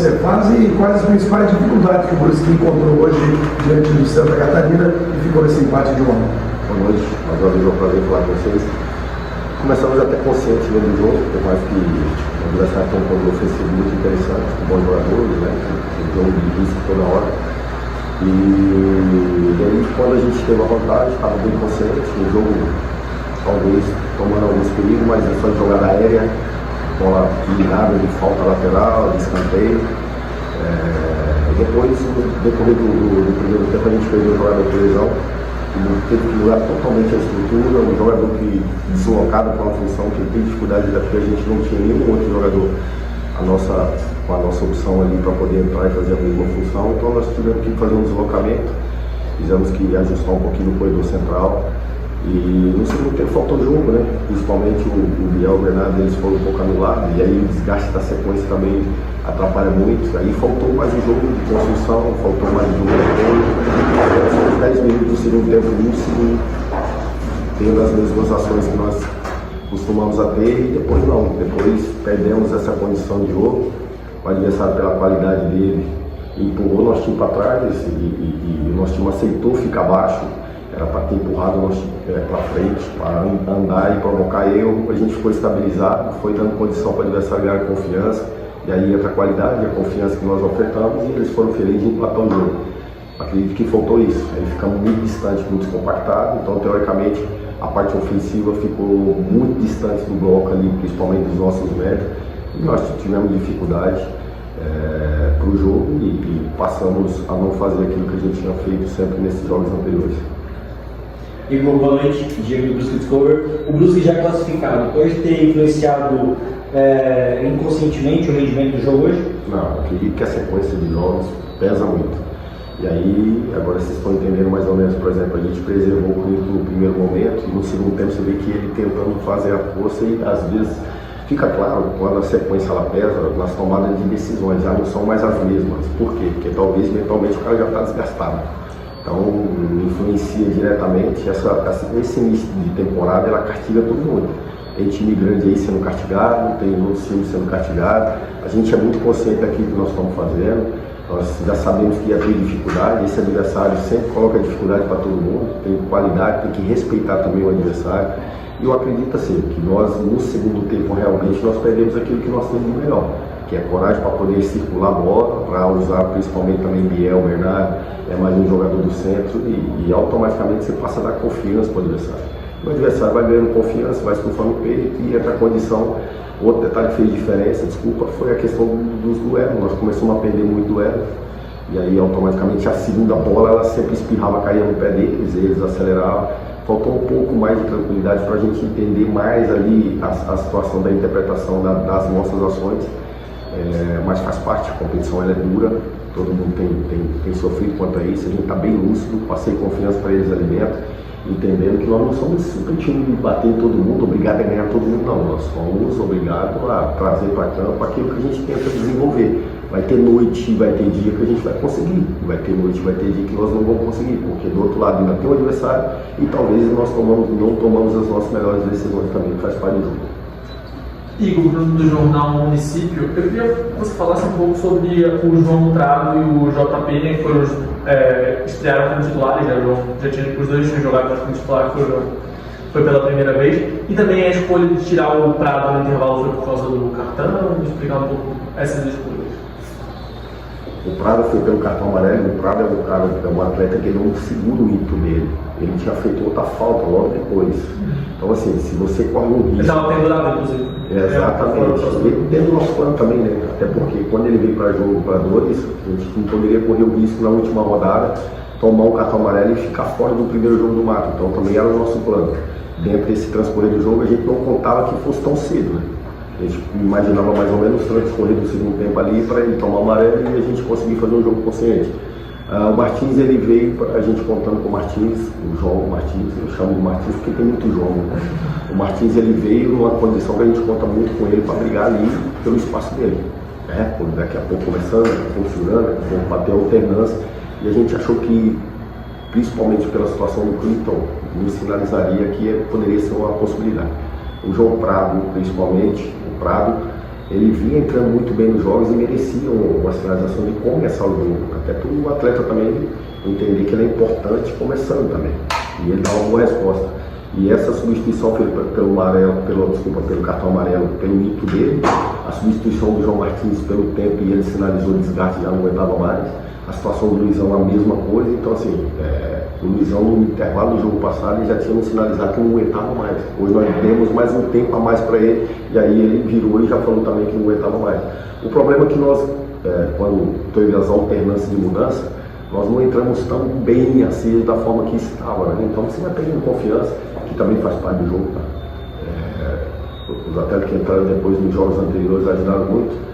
você faz e quais as principais dificuldades que o Brusque encontrou hoje diante do Santa Catarina e ficou nesse empate de 1 a 1. Boa noite, mais uma vez é um prazer falar com vocês. Começamos até conscientes do jogo, por mais que o adversário tem um plano ofensivo muito interessante, com bons jogadores, né? Um jogo de risco toda hora. E aí, quando a gente teve a vantagem, estava bem consciente, o jogo talvez tomando alguns perigos, mas é só de jogada aérea, bola ligada de falta lateral, de escanteio. Depois, no decorrer do primeiro tempo, a gente fez um jogador de lesão, teve que mudar totalmente a estrutura, um jogador que deslocado para uma função que tem dificuldade, porque a gente não tinha nenhum outro jogador com a nossa opção ali para poder entrar e fazer a mesma função, então nós tivemos que fazer um deslocamento, fizemos que ajustar um pouquinho no corredor central. E no segundo tempo faltou jogo, né? Principalmente o Biel e o Bernardo, eles foram um pouco anulados, e aí o desgaste da sequência também atrapalha muito. Aí faltou mais um jogo de construção, faltou mais um jogo de apoio. Os 10 minutos do segundo tempo, tendo as mesmas ações que nós costumamos a ter, e depois não. Depois perdemos essa condição de jogo, o adversário pela qualidade dele empurrou nosso time para trás e o nosso time aceitou ficar abaixo. Era para ter empurrado o nosso time para frente, para andar e provocar erro. A gente ficou estabilizado, foi dando condição para o adversário ganhar confiança. E aí entra a qualidade e a confiança que nós ofertamos e eles foram felizes em empatar o jogo. Acredito que faltou isso. Aí ficamos muito distantes, muito compactados. Então, teoricamente, a parte ofensiva ficou muito distante do bloco ali, principalmente dos nossos médios. E nós tivemos dificuldade para o jogo e passamos a não fazer aquilo que a gente tinha feito sempre nesses jogos anteriores. Igor, boa noite, Diego do Brusque Discover. O Brusque já classificado, pode ter influenciado inconscientemente o rendimento do jogo hoje? Não, acredito que a sequência de jogos pesa muito. E aí, agora vocês estão entendendo mais ou menos, por exemplo, a gente preservou o Cleiton no primeiro momento e no segundo tempo você vê que ele tentando fazer a força e às vezes fica claro, quando a sequência ela pesa, nas tomadas de decisões já não são mais as mesmas. Por quê? Porque talvez mentalmente o cara já está desgastado. Então, influencia diretamente, esse início de temporada, ela castiga todo mundo. Tem time grande aí sendo castigado, tem outros times sendo castigados. A gente é muito consciente daquilo que nós estamos fazendo, nós já sabemos que ia ter dificuldade, esse adversário sempre coloca dificuldade para todo mundo, tem qualidade, tem que respeitar também o adversário. E eu acredito assim, que nós, no segundo tempo, realmente, nós perdemos aquilo que nós temos de melhor, que é coragem para poder circular a bola, para usar principalmente também Biel, Bernardo, mais um jogador do centro e automaticamente você passa a dar confiança para o adversário. O adversário vai ganhando confiança, vai estufando o peito e entra a condição. Outro detalhe que fez diferença, desculpa, foi a questão dos duelos. Nós começamos a perder muito duelo e aí automaticamente a segunda bola ela sempre espirrava, caía no pé deles, eles aceleravam. Faltou um pouco mais de tranquilidade para a gente entender mais ali a situação da interpretação das nossas ações. Mas faz parte, a competição ela é dura, todo mundo tem sofrido quanto a isso, a gente está bem lúcido, passei confiança para eles ali dentro, entendendo que nós não somos um time de bater em todo mundo, obrigado a ganhar todo mundo, não, nós somos obrigados a trazer para campo aquilo que a gente tenta desenvolver. Vai ter noite, vai ter dia que a gente vai conseguir, vai ter noite, vai ter dia que nós não vamos conseguir, porque do outro lado ainda tem o adversário e talvez nós não tomamos as nossas melhores decisões também, que faz parte do jogo. Igor, do jornal Município, eu queria que você falasse um pouco sobre o João Prado e o JP, né, que foram, estrearam como titulares, né, os dois tinham jogado como titular, foi pela primeira vez, e também a escolha de tirar o Prado no intervalo foi por causa do cartão, explicar um pouco essas escolhas. O Prado foi pelo cartão amarelo, o Prado é um atleta que ele não segura o ímpeto dele. Ele tinha feito outra falta logo depois. Então assim, se você corre um risco... Ele estava pendurado, inclusive. Exatamente. Ele dentro do nosso plano também, né? Até porque quando ele veio para jogo para dois, a gente não poderia correr o risco na última rodada, tomar um cartão amarelo e ficar fora do primeiro jogo do Mato. Então também era o nosso plano. Dentro desse transcorrer do jogo, a gente não contava que fosse tão cedo, né? A gente imaginava mais ou menos o transcorrer do segundo tempo ali para ele tomar o amarelo e a gente conseguir fazer um jogo consciente. O Martins, ele veio, a gente contando com o Martins, o João Martins, eu chamo de Martins porque tem muito João, né? O Martins, ele veio numa condição que a gente conta muito com ele para brigar ali pelo espaço dele. Daqui a pouco começando, configurando, vamos bater a alternância, e a gente achou que, principalmente pela situação do Cleiton, nos sinalizaria que poderia ser uma possibilidade. O João Prado, principalmente, o Prado, ele vinha entrando muito bem nos jogos e merecia uma sinalização de começar o jogo, até para o atleta também entender que ele é importante começando também, e ele dá uma boa resposta. E essa substituição feita pelo cartão amarelo, pelo mito dele, a substituição do João Martins pelo tempo e ele sinalizou desgaste, já não aguentava mais, a situação do Luizão a mesma coisa, então assim, o Luizão no intervalo do jogo passado ele já tinha nos sinalizado que não aguentava mais. Hoje nós demos mais um tempo a mais para ele e aí ele virou e já falou também que não aguentava mais. O problema é que nós, quando teve as alternâncias de mudança, nós não entramos tão bem assim da forma que estava, né? Então você vai perdendo confiança, que também faz parte do jogo. Tá? Os atletas que entraram depois nos jogos anteriores ajudaram muito.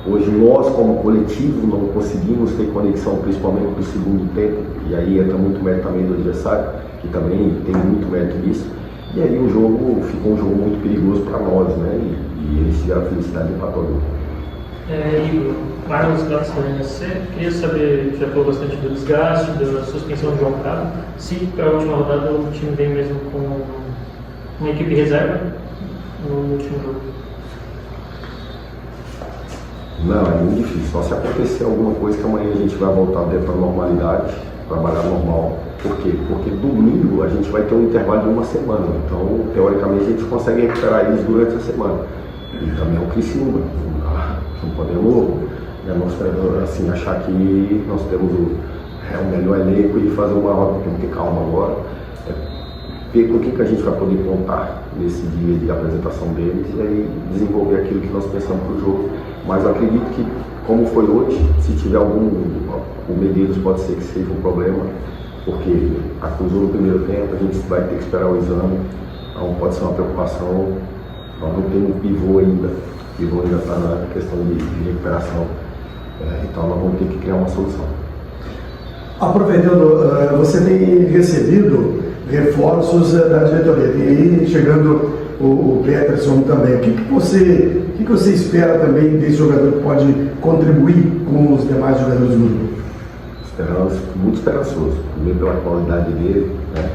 Hoje nós, como coletivo, não conseguimos ter conexão, principalmente no segundo tempo, e aí entra muito mérito também do adversário, que também tem muito mérito nisso. E aí o jogo ficou um jogo muito perigoso para nós, né? E eles tiveram a felicidade de empatar o jogo. Igor, Marlos Grandes da NSC, queria saber, já falou bastante do desgaste, da suspensão do João Prado, se para a última rodada o time vem mesmo com uma equipe reserva no último jogo. Não, é muito difícil, só se acontecer alguma coisa que amanhã a gente vai voltar dentro da normalidade, trabalhar normal. Por quê? Porque domingo a gente vai ter um intervalo de uma semana, então teoricamente a gente consegue recuperar eles durante a semana. E também é um Criciúma. Não podemos assim, achar que nós temos o melhor elenco e fazer uma roda, temos que ter calma agora. Ver com o que a gente vai poder contar nesse dia de apresentação deles e aí desenvolver aquilo que nós pensamos para o jogo. Mas eu acredito que, como foi hoje, se tiver o Medeiros pode ser que seja um problema, porque acusou no primeiro tempo, a gente vai ter que esperar o exame, então pode ser uma preocupação. Nós não temos pivô ainda. O pivô ainda está na questão de recuperação, então nós vamos ter que criar uma solução. Aproveitando, você tem recebido reforços da diretoria, e aí chegando o Peterson também, o que você espera também desse jogador que pode contribuir com os demais jogadores do grupo? Esperamos, muito esperançoso, primeiro pela qualidade dele, né?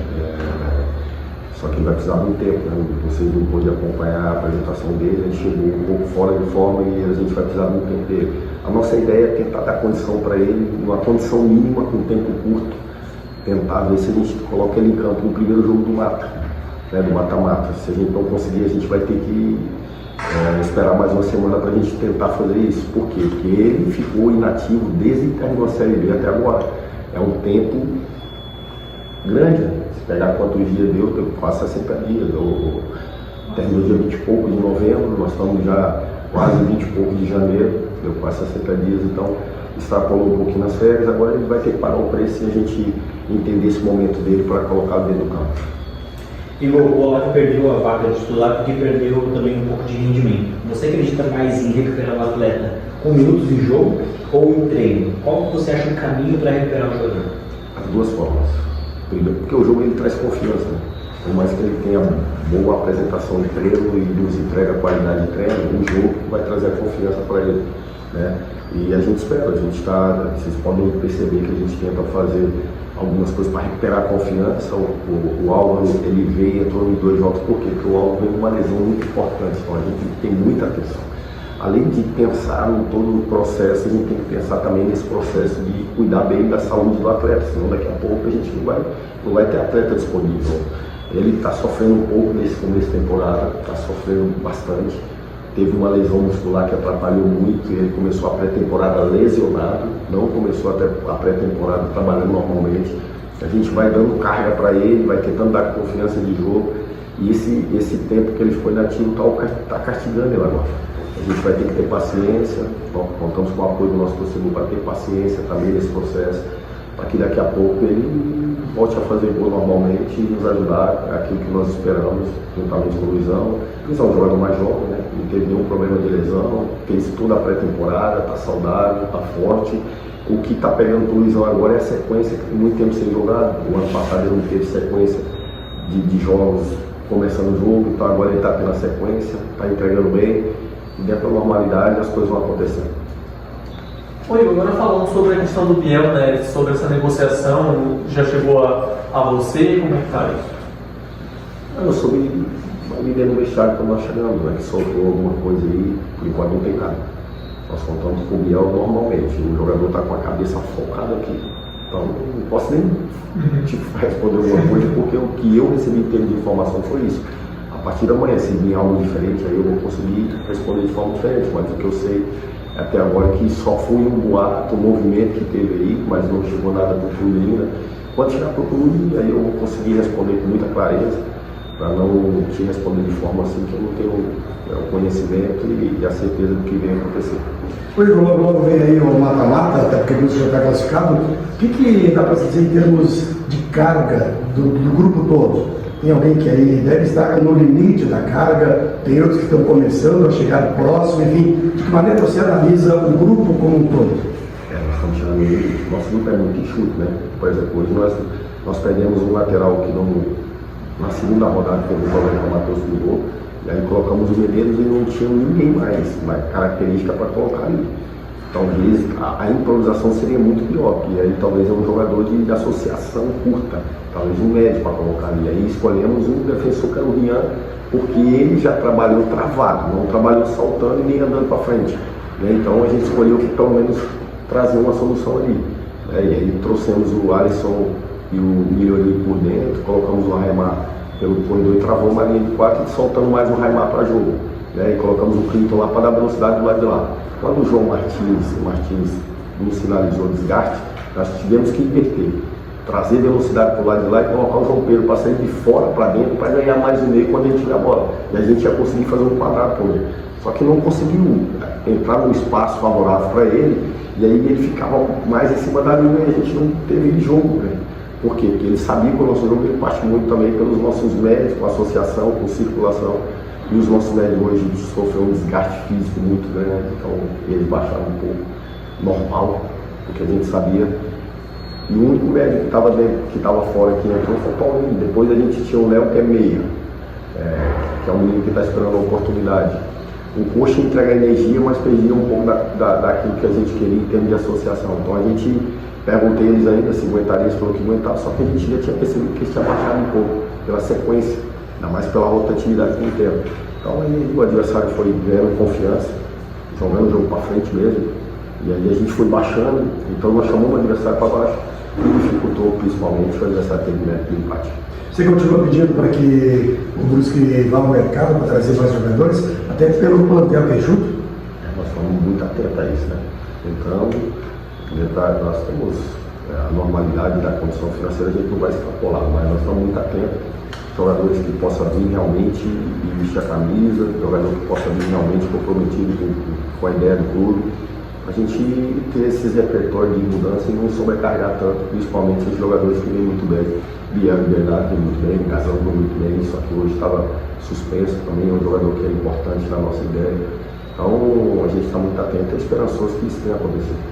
Só que ele vai precisar de um tempo, né? Vocês não pôde acompanhar a apresentação dele, ele chegou um pouco fora de forma e a gente vai precisar de um tempo dele. A nossa ideia é tentar dar condição para ele, uma condição mínima com tempo curto, tentar ver se a gente coloca ele em campo no primeiro jogo do mata, né? Do mata-mata. Se a gente não conseguir, a gente vai ter que esperar mais uma semana para a gente tentar fazer isso. Por quê? Porque ele ficou inativo desde que terminou a Série B até agora. É um tempo grande, né? Se pegar quantos dias deu quase 60 dias. Terminou dia 20 e pouco de novembro, nós estamos já quase 20 e pouco de janeiro, deu quase 60 dias, então extrapolou um pouquinho nas férias, agora ele vai ter que parar o preço e a gente entender esse momento dele para colocá-lo dentro do campo. Igor, o Olavo perdeu a vaga de titular porque perdeu também um pouco de rendimento. Você acredita mais em recuperar o atleta com minutos em jogo ou em treino? Qual você acha o caminho para recuperar o jogador? As duas formas. Primeiro, porque o jogo ele traz confiança, né? Por mais que ele tenha boa apresentação de treino e nos entrega qualidade de treino, o jogo vai trazer a confiança para ele, né? E a gente espera, vocês podem perceber que a gente tenta fazer algumas coisas para recuperar a confiança. O Álvaro, ele veio e entrou em 2 jogos, por quê? Porque o Álvaro veio uma lesão muito importante, então a gente tem muita atenção. Além de pensar em todo o processo, a gente tem que pensar também nesse processo de cuidar bem da saúde do atleta, senão daqui a pouco a gente não vai ter atleta disponível. Ele está sofrendo um pouco nesse começo de temporada, está sofrendo bastante. Teve uma lesão muscular que atrapalhou muito, e ele começou a pré-temporada lesionado, não começou a pré-temporada trabalhando normalmente. A gente vai dando carga para ele, vai tentando dar confiança de jogo, e esse tempo que ele ficou inativo está castigando ele agora. A gente vai ter que ter paciência, contamos com o apoio do nosso torcedor para ter paciência também nesse processo, para que daqui a pouco ele volte a fazer gol normalmente e nos ajudar aquilo que nós esperamos, juntamente com o Luizão. O Luizão é um jogador mais jovem, né? Não teve nenhum problema de lesão, fez toda a pré-temporada, está saudável, está forte. O que está pegando para o Luizão agora é a sequência, que tem muito tempo sem jogar. O ano passado ele não teve sequência de jogos começando o jogo, então agora ele está tendo a sequência, está entregando bem, e dentro da normalidade as coisas vão acontecendo. Oi, agora falando sobre a questão do Biel, né, sobre essa negociação, já chegou a você, como é que está isso? Eu soube ali dentro do vestiário quando nós chegamos, né, que soltou alguma coisa aí, por enquanto não tem nada. Nós contamos com o Biel normalmente, o jogador está com a cabeça focada aqui. Então não posso nem responder alguma coisa, porque o que eu recebi em termos de informação foi isso. A partir da manhã, se vir algo diferente, aí eu vou conseguir responder de forma diferente, mas o que eu sei até agora é que só foi um boato, um movimento que teve aí, mas não chegou nada para o clube ainda. Quando chegar para o clube, aí eu vou conseguir responder com muita clareza, para não te responder de forma assim que eu não tenho o conhecimento e a certeza do que vem acontecer. Pois logo vem aí o mata-mata, até porque você já está classificado. O que dá para dizer em termos de carga do grupo todo? Tem alguém que aí deve estar no limite da carga, tem outros que estão começando a chegar próximo, enfim, de que maneira você analisa o grupo como um todo? Nós estamos chegando no limite, nosso grupo é muito enxuto, né? Por exemplo, hoje nós perdemos um lateral que não, na segunda rodada teve um problema com o Matheus Mudou, e aí colocamos o Medeiros e não tinha ninguém mais característica para colocar ali. Talvez a improvisação seria muito pior, porque aí talvez é um jogador de associação curta, talvez um médio para colocar ali. Aí escolhemos um defensor que era o Rian, porque ele já trabalhou travado, não trabalhou saltando e nem andando para frente. Né? Então a gente escolheu que pelo menos trazer uma solução ali. Né? E aí trouxemos o Alisson e o Milhoni por dentro, colocamos o Raimar pelo corredor e travou uma linha de 4 e soltando mais o Raimar para jogo. Né? E colocamos o Clinton lá para dar velocidade do lado de lá. Quando o João Martins nos sinalizou desgaste, nós tivemos que inverter, trazer velocidade para o lado de lá e colocar o João Pedro para sair de fora para dentro para ganhar mais um meio quando a gente tiver a bola. E a gente ia conseguir fazer um quadrado com ele. Só que não conseguiu entrar num espaço favorável para ele, e aí ele ficava mais em cima da linha e a gente não teve ele jogo. Né? Por quê? Porque ele sabia que o nosso jogo ele parte muito também pelos nossos médios, com associação, com circulação. E os nossos médicos hoje sofreram um desgaste físico muito grande, então eles baixaram um pouco, normal, porque a gente sabia. E o único médico que estava fora que entrou foi o Paulinho. Depois a gente tinha o Léo, que é meia, que é um menino que está esperando a oportunidade. O coxa entrega energia, mas perdia um pouco daquilo que a gente queria em termos de associação. Então a gente perguntei eles ainda se aguentariam, eles falaram que aguentavam, só que a gente já tinha percebido que eles tinham baixado um pouco pela sequência, ainda mais pela rotatividade que tem. Então aí o adversário foi ganhando confiança, jogando o jogo para frente mesmo, e aí a gente foi baixando, então nós chamamos o adversário para baixo e dificultou principalmente o adversário ter mérito do empate. Você continua pedindo para que o Brusque vá ao mercado para trazer mais jogadores, até pelo plantel que é junto? Nós estamos muito atentos a isso, né? Então, nós temos a normalidade da condição financeira, a gente não vai extrapolar, mas nós estamos muito atentos. Jogadores que possam vir realmente e vestir a camisa, jogador que possa vir realmente comprometido com a ideia do clube. A gente ter esses repertórios de mudança e não sobrecarregar tanto, principalmente os jogadores que vêm muito bem. Biel Bernardo vem muito bem, Gazão vem muito bem, só que hoje estava suspenso também, é um jogador que é importante na nossa ideia. Então a gente está muito atento e esperançoso que isso tenha acontecido.